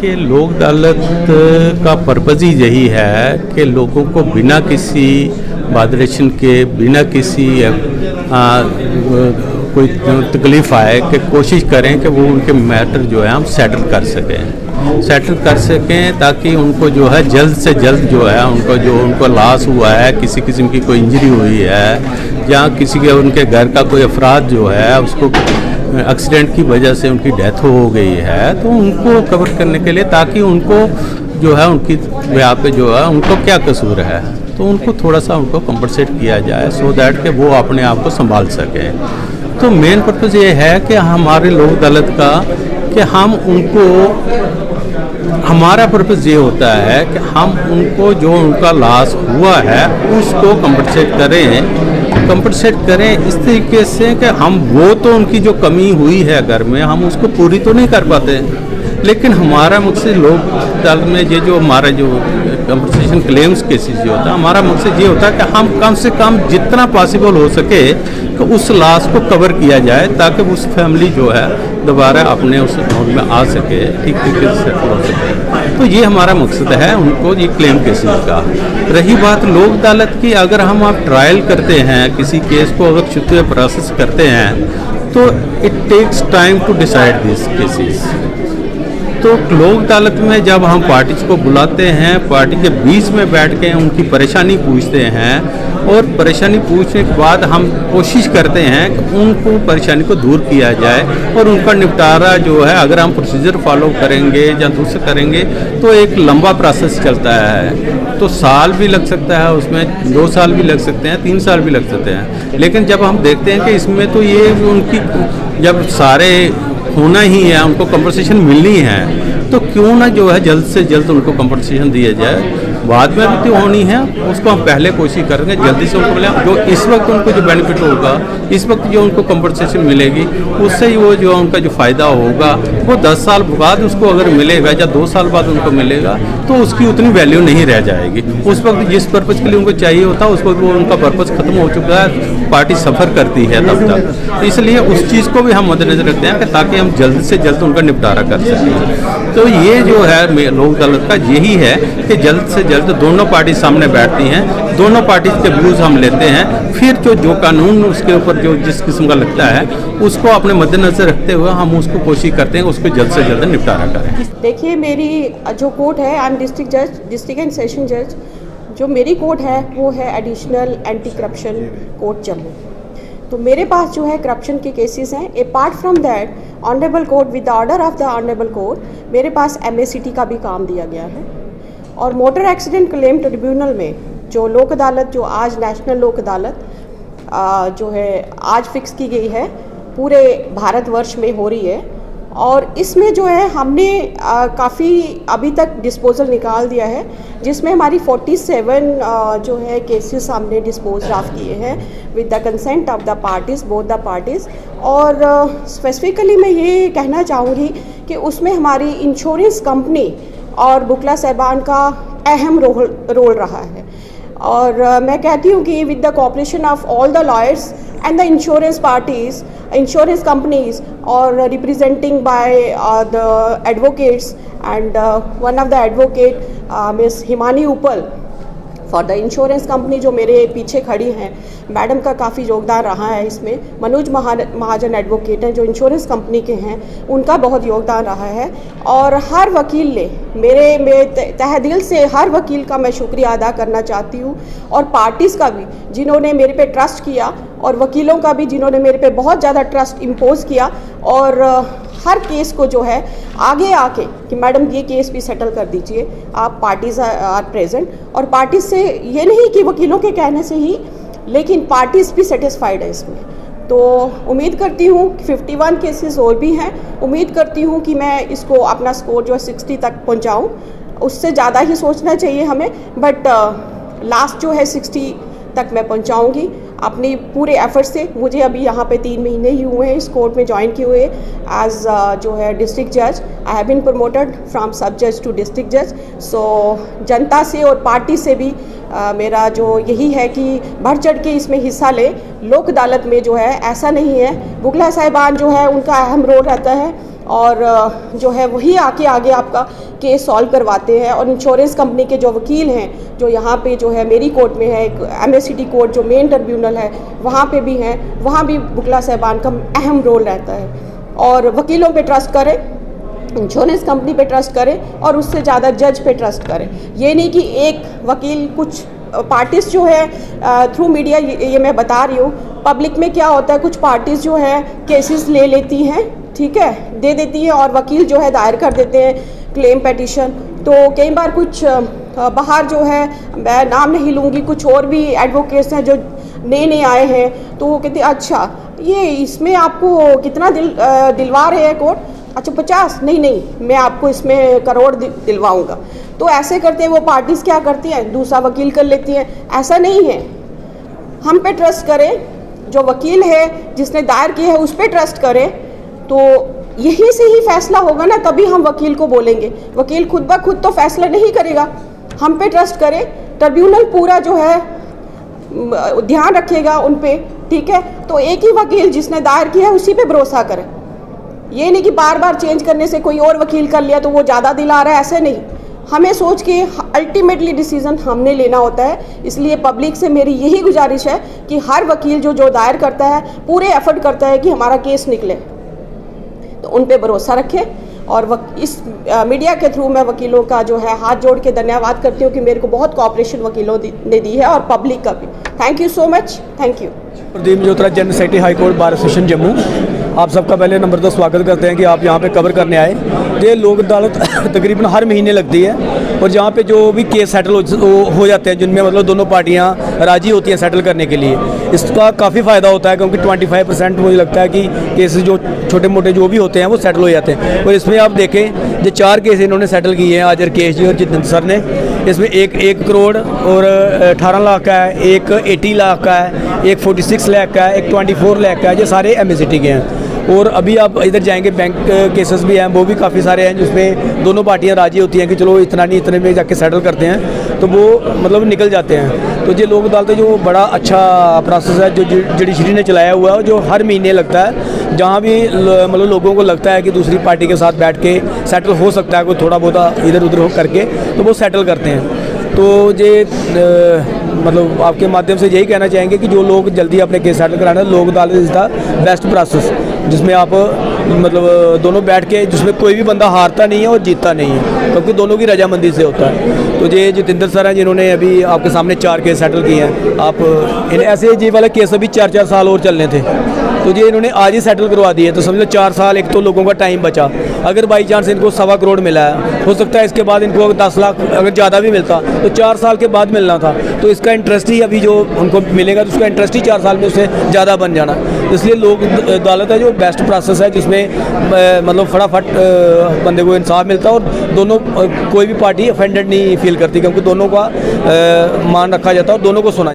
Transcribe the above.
देखिए, लोक अदालत का पर्पज़ ही यही है कि लोगों को बिना किसी वाइब्रेशन के, बिना किसी कोई तकलीफ़ आए कि कोशिश करें कि वो उनके मैटर जो है हम सेटल कर सकें ताकि उनको जो है जल्द से जल्द जो है उनको लॉस हुआ है, किसी किस्म की कोई इंजरी हुई है या किसी के उनके घर का कोई अफराद जो है उसको एक्सीडेंट की वजह से उनकी डेथ हो गई है, तो उनको कवर करने के लिए ताकि उनको जो है उनकी यहाँ पे जो है उनको क्या कसूर है तो उनको थोड़ा सा उनको कंपनसेट किया जाए सो दैट कि वो अपने आप को संभाल सकें। तो मेन पर्पज़ ये है कि हमारे लोक अदालत का कि हम उनको, हमारा पर्पज़ ये होता है कि हम उनको जो उनका लॉस हुआ है उसको कंपनसेट करें इस तरीके से कि हम वो तो उनकी जो कमी हुई है घर में हम उसको पूरी तो नहीं कर पाते, लेकिन हमारा मकसद लोक अदालत में ये जो हमारा जो कंपनसेशन क्लेम्स केसेस जो होता है, हमारा मकसद ये होता है कि हम कम से कम जितना पॉसिबल हो सके कि उस लॉस को कवर किया जाए ताकि उस फैमिली जो है दोबारा अपने उस मोड में आ सके, ठीक तरीके से सेटल हो सके। तो ये हमारा मकसद है उनको ये क्लेम केसेस का। रही बात लोक अदालत की, अगर हम आप ट्रायल करते हैं किसी केस को, अगर छुट्टी प्रोसेस करते हैं तो it takes time to decide this cases. तो लोक अदालत में जब हम पार्टीज को बुलाते हैं, पार्टी के बीच में बैठ के उनकी परेशानी पूछते हैं और परेशानी पूछने के बाद हम कोशिश करते हैं कि उनको परेशानी को दूर किया जाए और उनका निपटारा जो है, अगर हम प्रोसीजर फॉलो करेंगे या दूसरे करेंगे तो एक लंबा प्रोसेस चलता है, तो साल भी लग सकता है उसमें, 2 साल भी लग सकते हैं, 3 साल भी लग सकते हैं। लेकिन जब हम देखते हैं कि इसमें तो ये उनकी जब सारे होना ही है, उनको कंपनसेशन मिलनी है, तो क्यों ना जो है जल्द से जल्द उनको कंपनसेशन दिया जाए। बाद में भी तो होनी है, उसको हम पहले कोशिश करेंगे जल्दी से उनको मिले। जो इस वक्त उनको जो बेनिफिट होगा, इस वक्त जो उनको कंपनसेशन मिलेगी, उससे ही वो जो उनका जो फ़ायदा होगा वो 10 साल बाद उसको अगर मिलेगा या 2 साल बाद उनको मिलेगा तो उसकी उतनी वैल्यू नहीं रह जाएगी। उस वक्त जिस पर्पज़ के लिए उनको चाहिए होता है उस वक्त वो उनका पर्पज़ ख़त्म हो चुका है, पार्टी सफ़र करती है तब तक। इसलिए उस चीज़ को भी हम मद्देनजर रखते हैं कि ताकि हम जल्द से जल्द उनका निपटारा कर सकें। तो ये जो है लोक अदालत का यही है कि जल्द से जल्द दोनों पार्टी सामने बैठती हैं, दोनों पार्टी के व्यूज़ हम लेते हैं, फिर जो कानून उसके ऊपर जो जिस किस्म का लगता है उसको अपने मद्देनजर रखते हुए हम उसको कोशिश करते हैं उसको जल्द से जल्द निपटारा करें। देखिए, मेरी जो कोर्ट है, आई एम डिस्ट्रिक्ट जज, डिस्ट्रिक्ट एंड सेशन जज। जो मेरी कोर्ट है वो है additional anti corruption court Jammu. तो मेरे पास जो है करप्शन के केसेस हैं। Apart from that, honourable court with the order of the honourable court मेरे पास MACT का भी काम दिया गया है। और मोटर एक्सीडेंट क्लेम ट्रिब्यूनल में जो लोक अदालत, जो आज नेशनल लोक अदालत जो है आज फिक्स की गई है, पूरे भारतवर्ष में हो रही है। और इसमें जो है हमने काफ़ी अभी तक डिस्पोजल निकाल दिया है, जिसमें हमारी 47 जो है केसेस हमने डिस्पोज ऑफ किए हैं with the consent of the parties, both the parties. और स्पेसिफिकली मैं ये कहना चाहूँगी कि उसमें हमारी इंश्योरेंस कंपनी और बुकला साहिबान का अहम रोल रहा है। और मैं कहती हूँ कि with the cooperation of all the lawyers and the insurance parties, insurance companies, or representing by the advocates, and one of the advocate Miss Himani Upal for the insurance company जो मेरे पीछे खड़ी हैं, मैडम का काफ़ी योगदान रहा है इसमें। मनोज महाजन एडवोकेट हैं जो इंश्योरेंस कंपनी के हैं, उनका बहुत योगदान रहा है। और हर वकील ने मेरे तहे दिल से हर वकील का मैं शुक्रिया अदा करना चाहती हूँ, और पार्टीज़ का भी जिन्होंने मेरे पे ट्रस्ट किया, और वकीलों का भी जिन्होंने मेरे पे बहुत ज़्यादा ट्रस्ट इम्पोज किया, और हर केस को जो है आगे आके कि मैडम ये केस भी सेटल कर दीजिए, आप पार्टीज़ आर प्रेजेंट। और पार्टीज़ से ये नहीं कि वकीलों के कहने से ही, लेकिन पार्टीज़ भी सेटिस्फाइड है इसमें। तो उम्मीद करती हूँ कि 51 केसेस और भी हैं। उम्मीद करती हूँ कि मैं इसको अपना स्कोर जो है 60 तक पहुँचाऊँ। उससे ज़्यादा ही सोचना चाहिए हमें, बट लास्ट जो है 60 तक मैं पहुंचाऊंगी अपनी पूरे एफर्ट से। मुझे अभी यहाँ पे 3 महीने ही हुए हैं इस कोर्ट में ज्वाइन किए हुए एज जो है डिस्ट्रिक्ट जज। I have been promoted from sub जज टू डिस्ट्रिक्ट जज। सो जनता से और पार्टी से भी मेरा जो यही है कि बढ़ चढ़ के इसमें हिस्सा ले। लोक अदालत में जो है ऐसा नहीं है, बुगला साहिबान जो है उनका अहम रोल रहता है, और जो है वही आके आगे आपका केस सॉल्व करवाते हैं। और इंश्योरेंस कंपनी के जो वकील हैं जो यहाँ पे जो है मेरी कोर्ट में है, एक एमएससीटी कोर्ट जो मेन ट्रिब्यूनल है वहाँ पे भी हैं, वहाँ भी बुकला साहबान का अहम रोल रहता है। और वकीलों पे ट्रस्ट करें, इंश्योरेंस कंपनी पे ट्रस्ट करें और उससे ज़्यादा जज पे ट्रस्ट करें। ये नहीं कि एक वकील, कुछ पार्टीज़ जो है थ्रू मीडिया ये मैं बता रही हूँ, पब्लिक में क्या होता है, कुछ पार्टीज़ जो है केसेस ले लेती हैं, ठीक है, दे देती हैं और वकील जो है दायर कर देते हैं क्लेम पेटिशन। तो कई बार कुछ बाहर जो है, मैं नाम नहीं लूँगी, कुछ और भी एडवोकेट्स हैं जो नए आए हैं, तो वो कहते हैं अच्छा ये इसमें आपको कितना दिलवा रहे हैं कोर्ट, अच्छा 50, नहीं मैं आपको इसमें करोड़ दिलवाऊंगा। तो ऐसे करते हैं वो पार्टीज़, क्या करती हैं, दूसरा वकील कर लेती हैं। ऐसा नहीं है, हम पे ट्रस्ट करें, जो वकील है जिसने दायर किया है उस पर ट्रस्ट करें, तो यहीं से ही फैसला होगा ना, तभी हम वकील को बोलेंगे। वकील खुद ब खुद तो फैसला नहीं करेगा, हम पे ट्रस्ट करें, ट्रिब्यूनल पूरा जो है ध्यान रखेगा उन पे, ठीक है। तो एक ही वकील जिसने दायर किया है उसी पे भरोसा करें। ये नहीं कि बार बार चेंज करने से कोई और वकील कर लिया तो वो ज़्यादा दिला रहा है, ऐसे नहीं। हमें सोच के अल्टीमेटली डिसीजन हमने लेना होता है। इसलिए पब्लिक से मेरी यही गुजारिश है कि हर वकील जो दायर करता है पूरे एफर्ट करता है कि हमारा केस निकले, तो उन पे भरोसा रखें। और इस मीडिया के थ्रू मैं वकीलों का जो है हाथ जोड़ के धन्यवाद करती हूँ कि मेरे को बहुत कोऑपरेशन वकीलों ने दी है और पब्लिक का भी। Thank you so much, thank you. Pradeep Malhotra, general secretary high court bar association Jammu. आप सबका पहले नंबर तो स्वागत करते हैं कि आप यहाँ पे कवर करने आए। ये लोक अदालत तकरीबन हर महीने लगती है और जहाँ पे जो भी केस सेटल हो जाते हैं, जिनमें मतलब दोनों पार्टियाँ राजी होती हैं सेटल करने के लिए, इसका काफ़ी फ़ायदा होता है क्योंकि 25% मुझे लगता है कि केसेस जो छोटे मोटे जो भी होते हैं वो सेटल हो जाते हैं। और इसमें आप देखें जो 4 केस इन्होंने सेटल किए हैं, आज राकेश जी और जितेंद्र सर ने, इसमें एक 1 करोड़ और 18 लाख का है, एक 80 लाख का है, एक 46 लाख का है, एक 24 लाख का है। ये सारे एमएससीटी के हैं। और अभी आप इधर जाएंगे बैंक केसेस भी हैं, वो भी काफ़ी सारे हैं जिसमें दोनों पार्टियां राजी होती हैं कि चलो इतना नहीं इतने में जाके सेटल करते हैं, तो वो मतलब निकल जाते हैं। तो ये लोक अदालत जो बड़ा अच्छा प्रोसेस है जो जुडिशरी ने चलाया हुआ है, जो हर महीने लगता है। जहाँ भी मतलब लोगों को लगता है कि दूसरी पार्टी के साथ बैठ के सेटल हो सकता है, कोई थोड़ा बहुत इधर उधर हो करके, तो वो सेटल करते हैं। तो ये मतलब आपके माध्यम से यही कहना चाहेंगे कि जो लोग जल्दी अपने केस सेटल कराना, लोक अदालत इज़ द बेस्ट प्रोसेस, जिसमें आप मतलब दोनों बैठ के, जिसमें कोई भी बंदा हारता नहीं है और जीतता नहीं है, क्योंकि दोनों की रजामंदी से होता है। तो ये जितेंद्र सर हैं जिन्होंने अभी आपके सामने 4 केस सेटल किए हैं। आप इन ऐसे ये वाले केस अभी 4-4 साल और चलने थे, तो ये इन्होंने आज ही सेटल करवा दिए। तो समझ लो 4 साल एक तो लोगों का टाइम बचा। अगर बाई चांस इनको 1.25 करोड़ मिला है, हो सकता है इसके बाद इनको 10 लाख अगर ज़्यादा भी मिलता तो 4 साल के बाद मिलना था। तो इसका इंटरेस्ट ही अभी जो उनको मिलेगा तो उसका इंटरेस्ट ही 4 साल में उससे ज़्यादा बन जाना। इसलिए लोक अदालत है जो बेस्ट प्रोसेस है, जिसमें मतलब फटाफट बंदे को इंसाफ मिलता है और दोनों कोई भी पार्टी ऑफेंडेड नहीं फील करती, क्योंकि दोनों का मान रखा जाता है और दोनों को सुना